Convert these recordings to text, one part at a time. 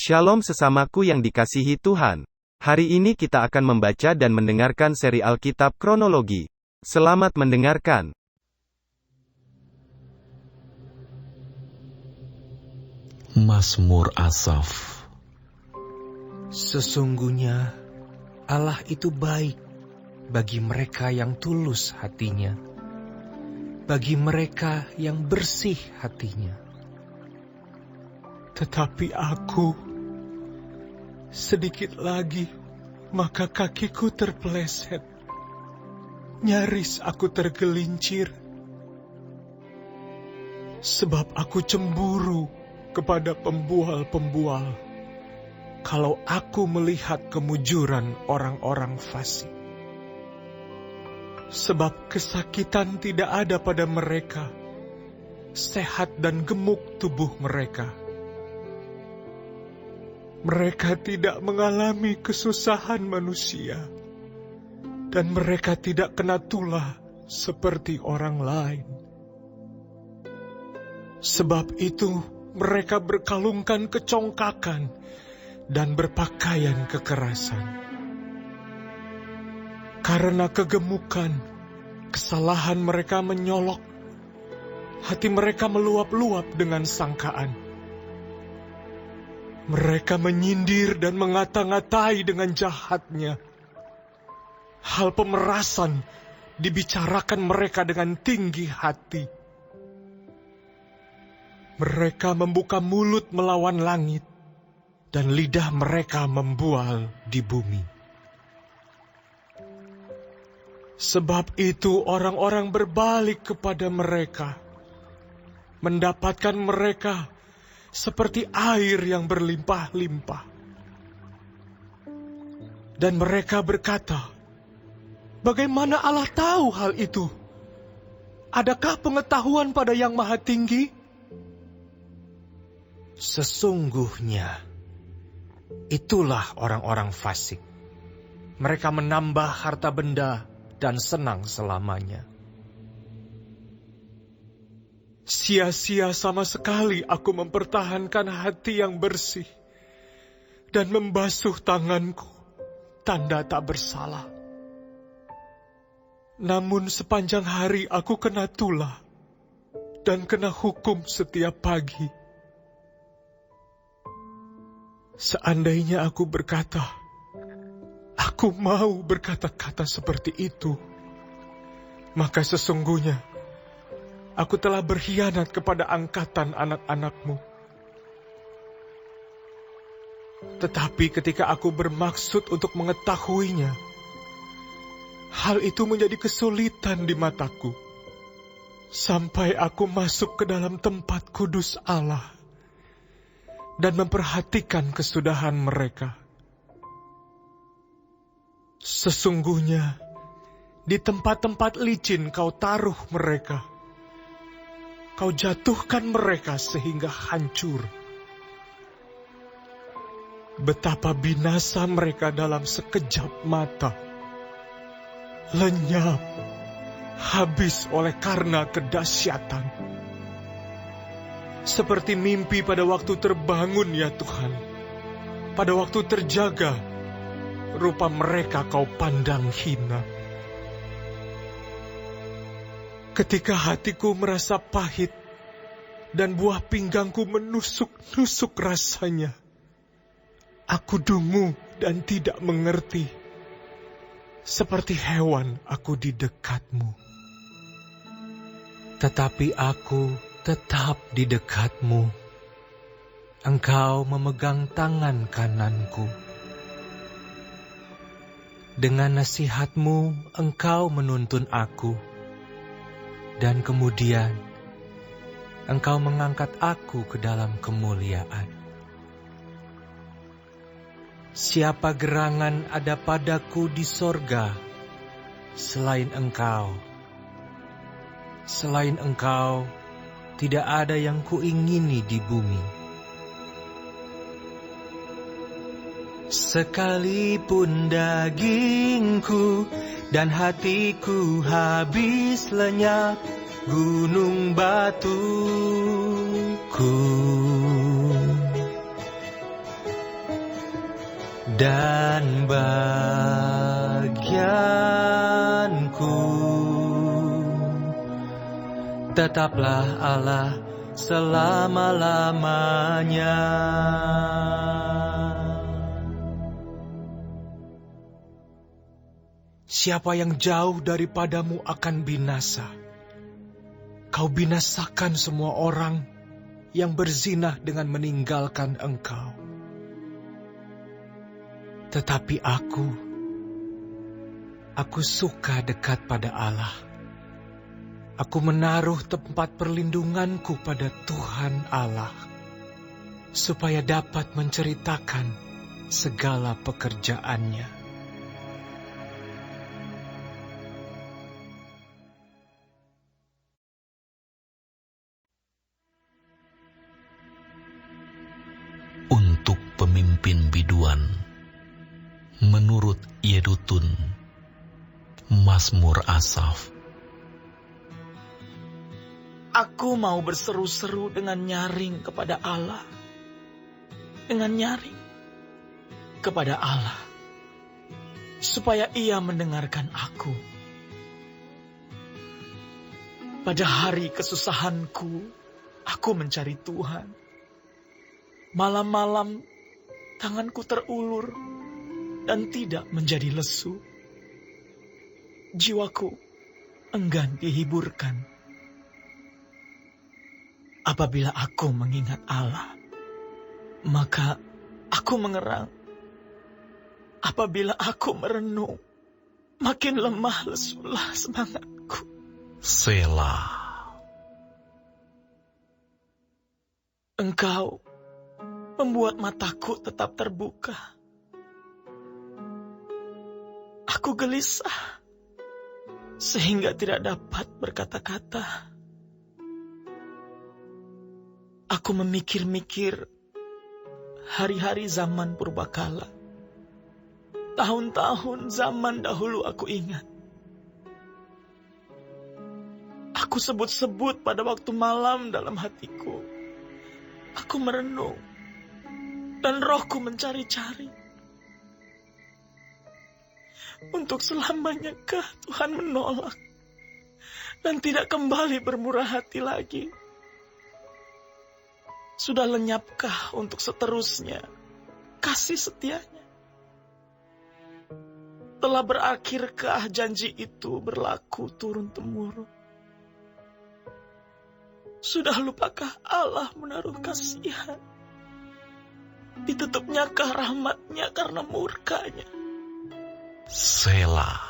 Shalom sesamaku yang dikasihi Tuhan. Hari ini kita akan membaca dan mendengarkan seri Alkitab Kronologi. Selamat mendengarkan. Mazmur Asaf. Sesungguhnya Allah itu baik bagi mereka yang tulus hatinya, bagi mereka yang bersih hatinya. Tetapi aku, sedikit lagi, maka kakiku terpeleset. Nyaris aku tergelincir. Sebab aku cemburu kepada pembual-pembual. Kalau aku melihat kemujuran orang-orang fasik. Sebab kesakitan tidak ada pada mereka. Sehat dan gemuk tubuh mereka. Mereka tidak mengalami kesusahan manusia, dan mereka tidak kena tulah seperti orang lain. Sebab itu mereka berkalungkan kecongkakan dan berpakaian kekerasan. Karena kegemukan, kesalahan mereka menyolok, hati mereka meluap-luap dengan sangkaan. Mereka menyindir dan mengata-ngatai dengan jahatnya. Hal pemerasan dibicarakan mereka dengan tinggi hati. Mereka membuka mulut melawan langit, dan lidah mereka membual di bumi. Sebab itu orang-orang berbalik kepada mereka, mendapatkan mereka seperti air yang berlimpah-limpah. Dan mereka berkata, bagaimana Allah tahu hal itu? Adakah pengetahuan pada Yang Maha Tinggi? Sesungguhnya, itulah orang-orang fasik. Mereka menambah harta benda dan senang selamanya. Sia-sia sama sekali aku mempertahankan hati yang bersih dan membasuh tanganku, tanda tak bersalah. Namun sepanjang hari aku kena tulah dan kena hukum setiap pagi. Seandainya aku berkata, aku mau berkata-kata seperti itu, maka sesungguhnya aku telah berkhianat kepada angkatan anak-anakmu. Tetapi ketika aku bermaksud untuk mengetahuinya, hal itu menjadi kesulitan di mataku. Sampai aku masuk ke dalam tempat kudus Allah dan memperhatikan kesudahan mereka. Sesungguhnya, di tempat-tempat licin kau taruh mereka. Kau jatuhkan mereka sehingga hancur. Betapa binasa mereka dalam sekejap mata. Lenyap, habis oleh karena kedahsyatan. Seperti mimpi pada waktu terbangun ya Tuhan. Pada waktu terjaga, rupa mereka kau pandang hina. Ketika hatiku merasa pahit dan buah pinggangku menusuk-nusuk rasanya, aku dungu dan tidak mengerti. Seperti hewan aku di dekatmu. Tetapi aku tetap di dekatmu. Engkau memegang tangan kananku. Dengan nasihatmu engkau menuntun aku. Dan kemudian, engkau mengangkat aku ke dalam kemuliaan. Siapa gerangan ada padaku di sorga, selain engkau? Selain engkau, tidak ada yang kuingini di bumi. Sekalipun dagingku dan hatiku habis lenyap, gunung batuku dan bagianku. Tetaplah Allah selama-lamanya. Siapa yang jauh daripadamu akan binasa. Kau binasakan semua orang yang berzinah dengan meninggalkan engkau. Tetapi aku suka dekat pada Allah. Aku menaruh tempat perlindunganku pada Tuhan Allah, supaya dapat menceritakan segala pekerjaannya. Untuk pemimpin biduan, menurut Yedutun, Mazmur Asaf. Aku mau berseru-seru dengan nyaring kepada Allah. Dengan nyaring kepada Allah, supaya Ia mendengarkan aku. Pada hari kesusahanku, aku mencari Tuhan. Malam-malam tanganku terulur dan tidak menjadi lesu. Jiwaku enggan dihiburkan. Apabila aku mengingat Allah, maka aku mengerang. Apabila aku merenung, makin lemah lesulah semangatku. Selah. Engkau membuat mataku tetap terbuka. Aku gelisah, sehingga tidak dapat berkata-kata. Aku memikir-mikir hari-hari zaman purbakala. Tahun-tahun zaman dahulu aku ingat. Aku sebut-sebut pada waktu malam dalam hatiku. Aku merenung, dan rohku mencari-cari. Untuk selamanyakah Tuhan menolak dan tidak kembali bermurah hati lagi? Sudah lenyapkah untuk seterusnya kasih setianya? Telah berakhirkah janji itu berlaku turun-temurun? Sudah lupakah Allah menaruh kasihan? Ditutupnyakah rahmatnya karena murkanya? Selah.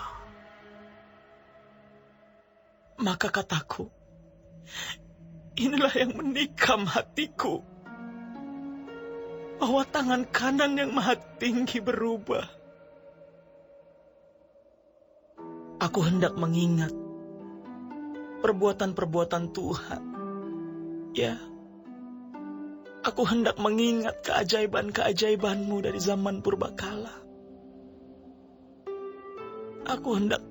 Maka kataku, inilah yang menikam hatiku, bahwa tangan kanan yang maha tinggi berubah. Aku hendak mengingat perbuatan-perbuatan Tuhan. Ya, aku hendak mengingat keajaiban-keajaiban-Mu dari zaman purbakala. Aku hendak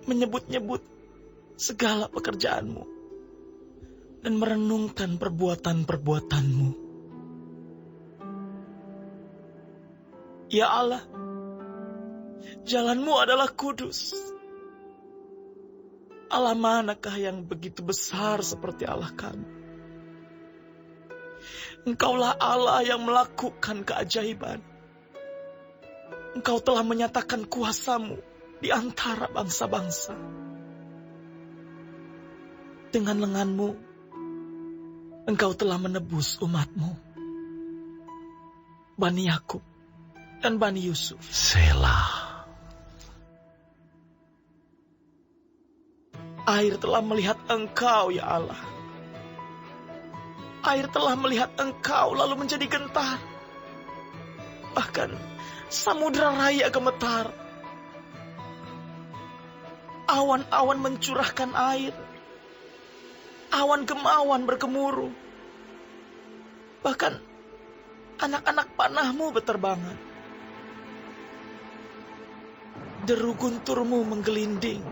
menyebut-nyebut segala pekerjaan-Mu dan merenungkan perbuatan-perbuatan-Mu. Ya Allah, jalan-Mu adalah kudus. Allah manakah yang begitu besar seperti Allah kami? Engkaulah Allah yang melakukan keajaiban. Engkau telah menyatakan kuasa-Mu di antara bangsa-bangsa. Dengan lengan-Mu, Engkau telah menebus umat-Mu, Bani Yakub dan Bani Yusuf. Selah. Air telah melihat Engkau, ya Allah. Air telah melihat Engkau lalu menjadi gentar. Bahkan samudra raya gemetar. Awan-awan mencurahkan air. Awan gemawan bergemuruh. Bahkan anak-anak panah-Mu berterbangan. Deru guntur-Mu menggelinding.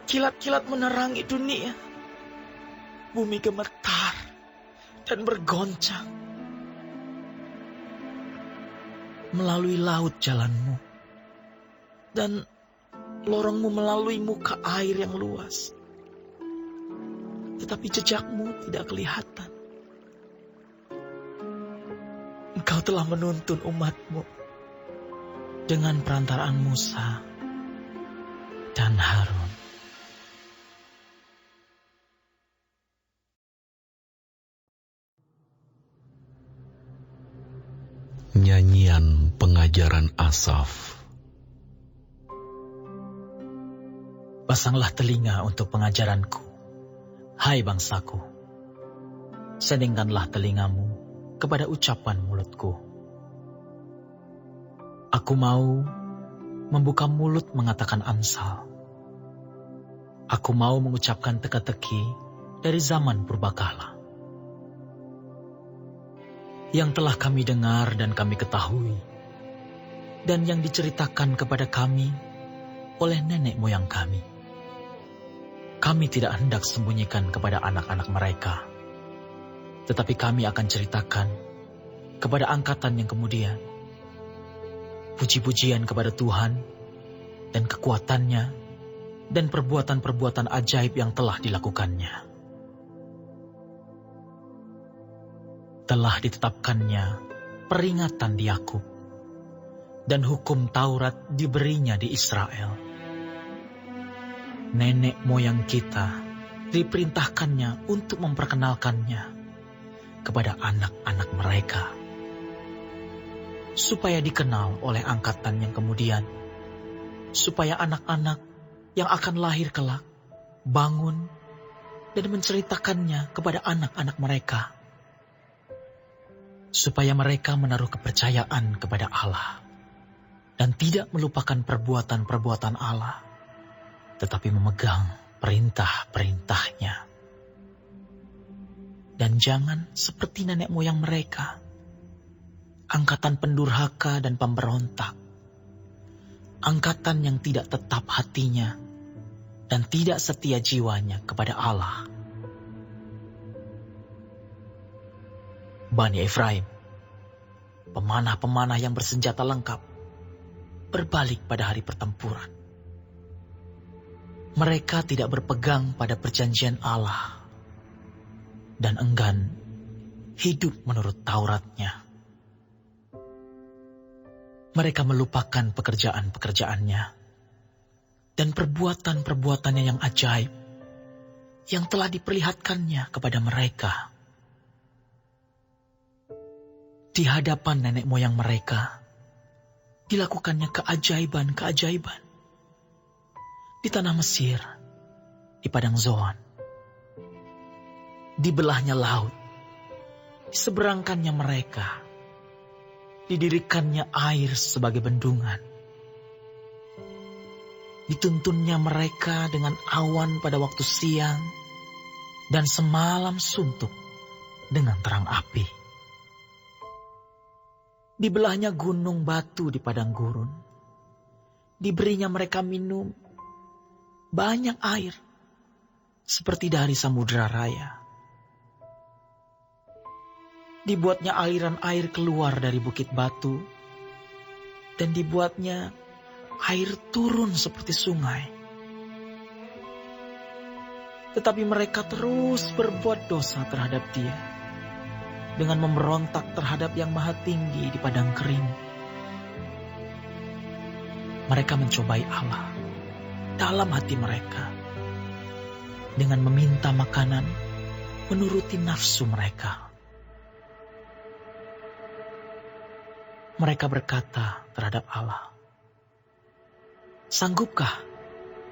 Kilat-kilat menerangi dunia. Bumi gemetar dan bergoncang. melalui laut jalanmu, dan lorongmu melalui muka air yang luas. Tetapi jejakmu tidak kelihatan. Engkau telah menuntun umatmu dengan perantaraan Musa dan Harun. Nyanyian pengajaran Asaf. Pasanglah telinga untuk pengajaranku, hai bangsaku. Seningkanlah telingamu kepada ucapan mulutku. Aku mau membuka mulut mengatakan amsal. Aku mau mengucapkan teka-teki dari zaman purbakala. Yang telah kami dengar dan kami ketahui, dan yang diceritakan kepada kami oleh nenek moyang kami. Kami tidak hendak sembunyikan kepada anak-anak mereka, tetapi kami akan ceritakan kepada angkatan yang kemudian. Puji-pujian kepada Tuhan dan kekuatannya dan perbuatan-perbuatan ajaib yang telah dilakukannya. Telah ditetapkannya peringatan di Yakub, dan hukum Taurat diberinya di Israel. Nenek moyang kita diperintahkannya untuk memperkenalkannya kepada anak-anak mereka, supaya dikenal oleh angkatan yang kemudian, supaya anak-anak yang akan lahir kelak bangun dan menceritakannya kepada anak-anak mereka, supaya mereka menaruh kepercayaan kepada Allah dan tidak melupakan perbuatan-perbuatan Allah, tetapi memegang perintah-perintahnya. Dan jangan seperti nenek moyang mereka, angkatan pendurhaka dan pemberontak, angkatan yang tidak tetap hatinya dan tidak setia jiwanya kepada Allah. Bani Efraim, pemanah-pemanah yang bersenjata lengkap, berbalik pada hari pertempuran. Mereka tidak berpegang pada perjanjian Allah dan enggan hidup menurut Tauratnya. Mereka melupakan pekerjaan-pekerjaannya dan perbuatan-perbuatannya yang ajaib yang telah diperlihatkannya kepada mereka. Di hadapan nenek moyang mereka, dilakukannya keajaiban-keajaiban. Di tanah Mesir, di padang Zoan, dibelahnya laut, diseberangkannya mereka, didirikannya air sebagai bendungan. Dituntunnya mereka dengan awan pada waktu siang, dan semalam suntuk dengan terang api. Dibelahnya gunung batu di padang gurun. Diberinya mereka minum banyak air, seperti dari samudera raya. Dibuatnya aliran air keluar dari bukit batu, dan dibuatnya air turun seperti sungai. Tetapi mereka terus berbuat dosa terhadap Dia, dengan memberontak terhadap Yang Maha Tinggi di padang kering. Mereka mencobai Allah dalam hati mereka, dengan meminta makanan menuruti nafsu mereka. Mereka berkata terhadap Allah, "Sanggupkah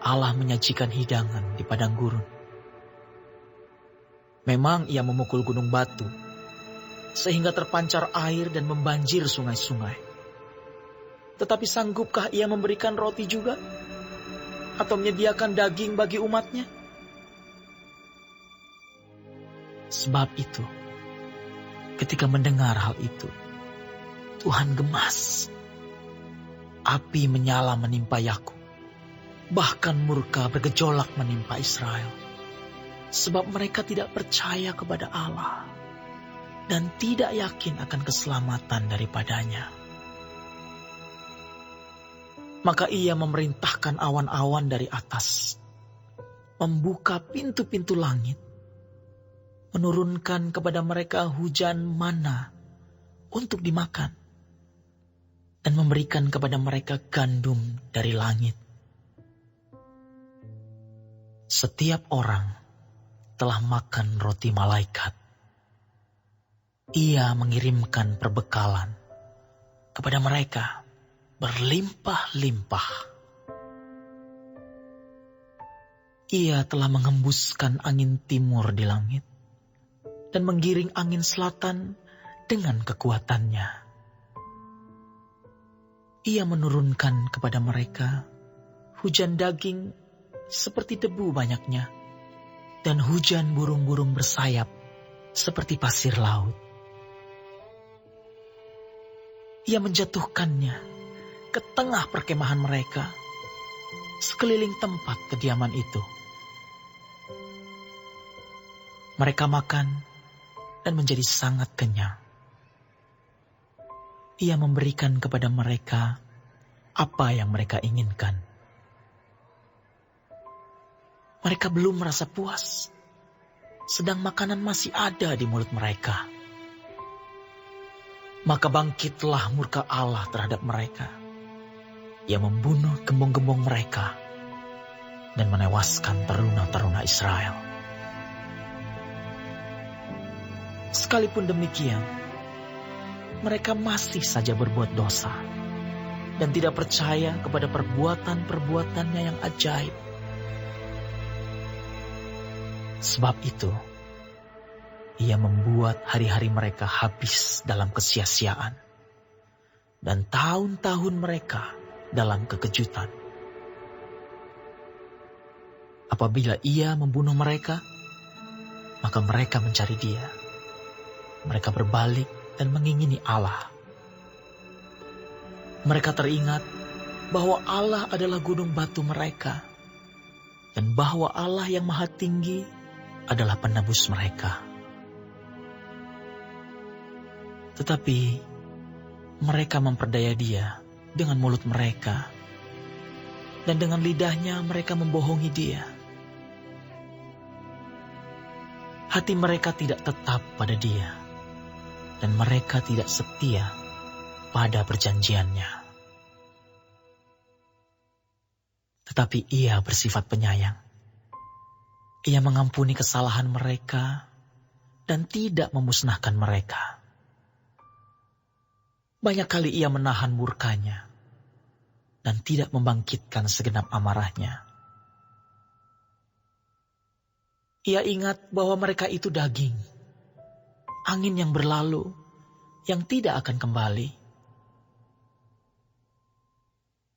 Allah menyajikan hidangan di padang gurun? Memang Ia memukul gunung batu, sehingga terpancar air dan membanjir sungai-sungai. Tetapi sanggupkah Ia memberikan roti juga? Atau menyediakan daging bagi umatnya?" Sebab itu, ketika mendengar hal itu, Tuhan gemas. Api menyala menimpa Yakub, bahkan murka bergejolak menimpa Israel. Sebab mereka tidak percaya kepada Allah dan tidak yakin akan keselamatan daripadanya. Maka ia memerintahkan awan-awan dari atas, membuka pintu-pintu langit, menurunkan kepada mereka hujan mana untuk dimakan, dan memberikan kepada mereka gandum dari langit. Setiap orang telah makan roti malaikat. Ia mengirimkan perbekalan kepada mereka berlimpah-limpah. Ia telah mengembuskan angin timur di langit dan menggiring angin selatan dengan kekuatannya. Ia menurunkan kepada mereka hujan daging seperti debu banyaknya, dan hujan burung-burung bersayap seperti pasir laut. Ia menjatuhkannya ke tengah perkemahan mereka, sekeliling tempat kediaman itu. Mereka makan dan menjadi sangat kenyang. Ia memberikan kepada mereka apa yang mereka inginkan. Mereka belum merasa puas, sedang makanan masih ada di mulut mereka. Maka bangkitlah murka Allah terhadap mereka. Ia membunuh gembong-gembong mereka dan menewaskan teruna-teruna Israel. Sekalipun demikian, mereka masih saja berbuat dosa dan tidak percaya kepada perbuatan-perbuatannya yang ajaib. Sebab itu, ia membuat hari-hari mereka habis dalam kesia-siaan dan tahun-tahun mereka dalam kekejutan. Apabila ia membunuh mereka, maka mereka mencari dia. Mereka berbalik dan mengingini Allah. Mereka teringat bahwa Allah adalah gunung batu mereka, dan bahwa Allah yang Maha Tinggi adalah penebus mereka. Tetapi mereka memperdaya dia dengan mulut mereka, dan dengan lidahnya mereka membohongi dia. Hati mereka tidak tetap pada dia, dan mereka tidak setia pada perjanjiannya. Tetapi ia bersifat penyayang. Ia mengampuni kesalahan mereka dan tidak memusnahkan mereka. Banyak kali ia menahan murkanya dan tidak membangkitkan segenap amarahnya. Ia ingat bahwa mereka itu daging, angin yang berlalu, yang tidak akan kembali.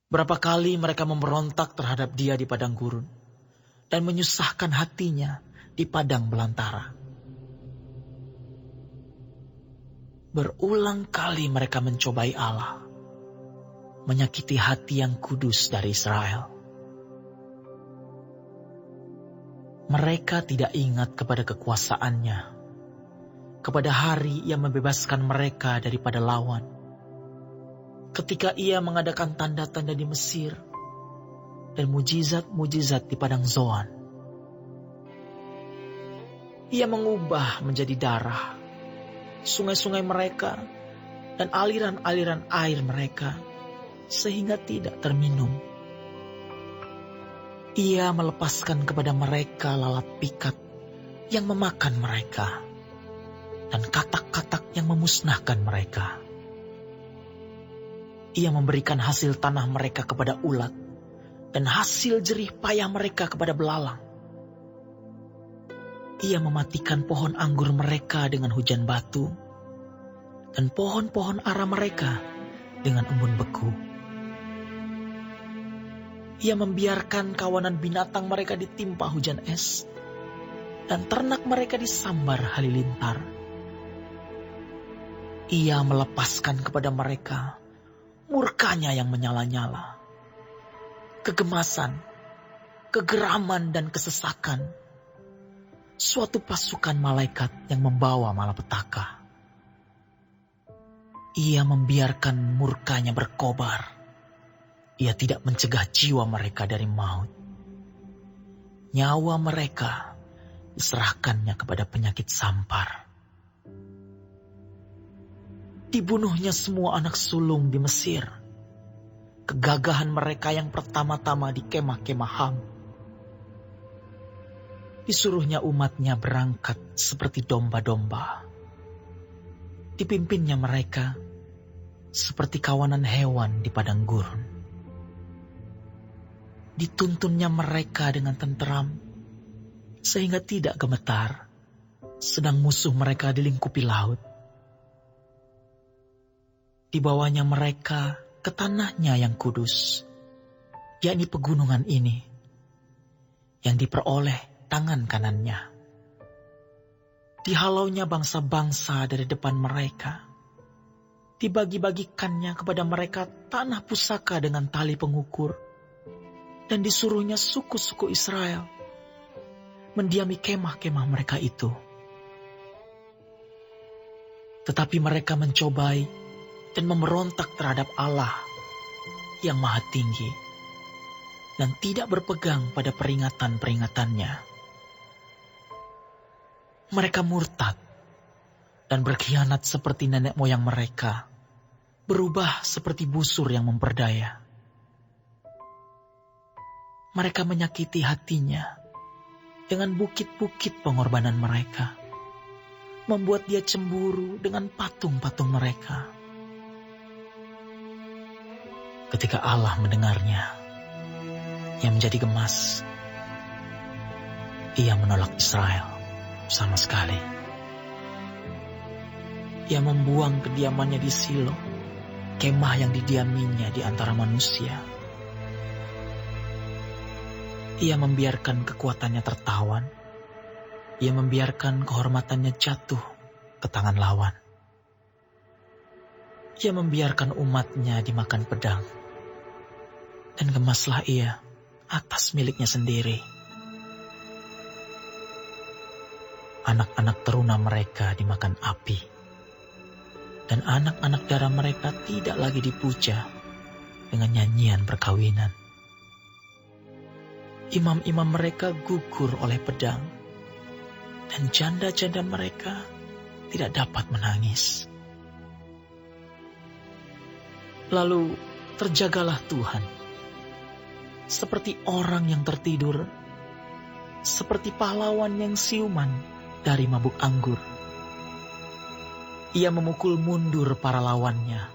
Berapa kali mereka memberontak terhadap dia di padang gurun dan menyusahkan hatinya di padang belantara. Berulang kali mereka mencobai Allah, menyakiti hati yang kudus dari Israel. Mereka tidak ingat kepada kekuasaannya, kepada hari yang membebaskan mereka daripada lawan, ketika ia mengadakan tanda-tanda di Mesir dan mujizat-mujizat di padang Zoan. Ia mengubah menjadi darah sungai-sungai mereka dan aliran-aliran air mereka sehingga tidak terminum. Ia melepaskan kepada mereka lalat pikat yang memakan mereka dan katak-katak yang memusnahkan mereka. Ia memberikan hasil tanah mereka kepada ulat dan hasil jerih payah mereka kepada belalang. Ia mematikan pohon anggur mereka dengan hujan batu, dan pohon-pohon ara mereka dengan embun beku. Ia membiarkan kawanan binatang mereka ditimpa hujan es, dan ternak mereka disambar halilintar. Ia melepaskan kepada mereka murkanya yang menyala-nyala, kegemasan, kegeraman dan kesesakan, suatu pasukan malaikat yang membawa malapetaka. Ia membiarkan murkanya berkobar, Ia tidak mencegah jiwa mereka dari maut. Nyawa mereka diserahkannya kepada penyakit sampar. Dibunuhnya semua anak sulung di Mesir. Kegagahan mereka yang pertama-tama di kemah-kemah Ham. Disuruhnya umatnya berangkat seperti domba-domba. Dipimpinnya mereka seperti kawanan hewan di padang gurun. Dituntunnya mereka dengan tenteram, sehingga tidak gemetar, sedang musuh mereka dilingkupi laut. Dibawanya mereka ke tanahnya yang kudus, yakni pegunungan ini, yang diperoleh tangan kanannya. Dihalaunya bangsa-bangsa dari depan mereka. Dibagi-bagikannya kepada mereka tanah pusaka dengan tali pengukur. Dan disuruhnya suku-suku Israel mendiami kemah-kemah mereka itu. Tetapi mereka mencobai dan memberontak terhadap Allah yang Maha Tinggi dan tidak berpegang pada peringatan-peringatannya. Mereka murtad dan berkhianat seperti nenek moyang mereka, berubah seperti busur yang memperdaya. Mereka menyakiti hatinya dengan bukit-bukit pengorbanan mereka, membuat dia cemburu dengan patung-patung mereka. Ketika Allah mendengarnya, ia menjadi gemas. Ia menolak Israel sama sekali. Ia membuang kediamannya di Silo, kemah yang didiaminya di antara manusia. Ia membiarkan kekuatannya tertawan. Ia membiarkan kehormatannya jatuh ke tangan lawan. Ia membiarkan umatnya dimakan pedang. Dan gemaslah ia atas miliknya sendiri. Anak-anak teruna mereka dimakan api. Dan anak-anak darah mereka tidak lagi dipuja dengan nyanyian perkawinan. Imam-imam mereka gugur oleh pedang. Dan janda-janda mereka tidak dapat menangis. Lalu terjagalah Tuhan. Seperti orang yang tertidur. Seperti pahlawan yang siuman dari mabuk anggur. Ia memukul mundur para lawannya.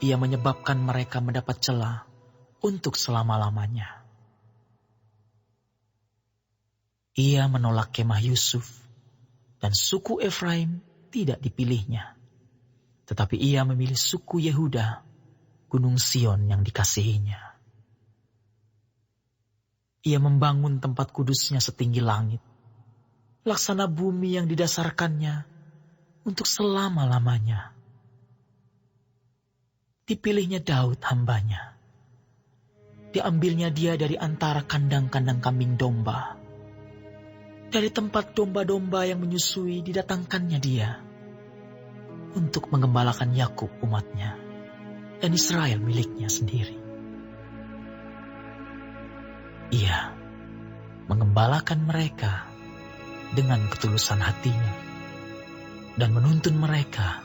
Ia menyebabkan mereka mendapat celah untuk selama-lamanya. Ia menolak kemah Yusuf, dan suku Efraim tidak dipilihnya. Tetapi ia memilih suku Yehuda, gunung Sion yang dikasihinya. Ia membangun tempat kudusnya setinggi langit, laksana bumi yang didasarkannya untuk selama-lamanya. Dipilihnya Daud hambanya. Diambilnya dia dari antara kandang-kandang kambing domba. Dari tempat domba-domba yang menyusui didatangkannya dia untuk menggembalakan Yakub umatnya dan Israel miliknya sendiri. Ia menggembalakan mereka dengan ketulusan hatinya dan menuntun mereka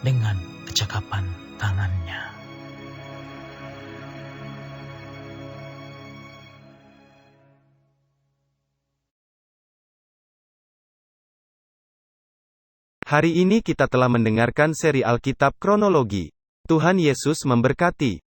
dengan kecakapan tangannya. Hari ini kita telah mendengarkan seri Alkitab Kronologi. Tuhan Yesus memberkati.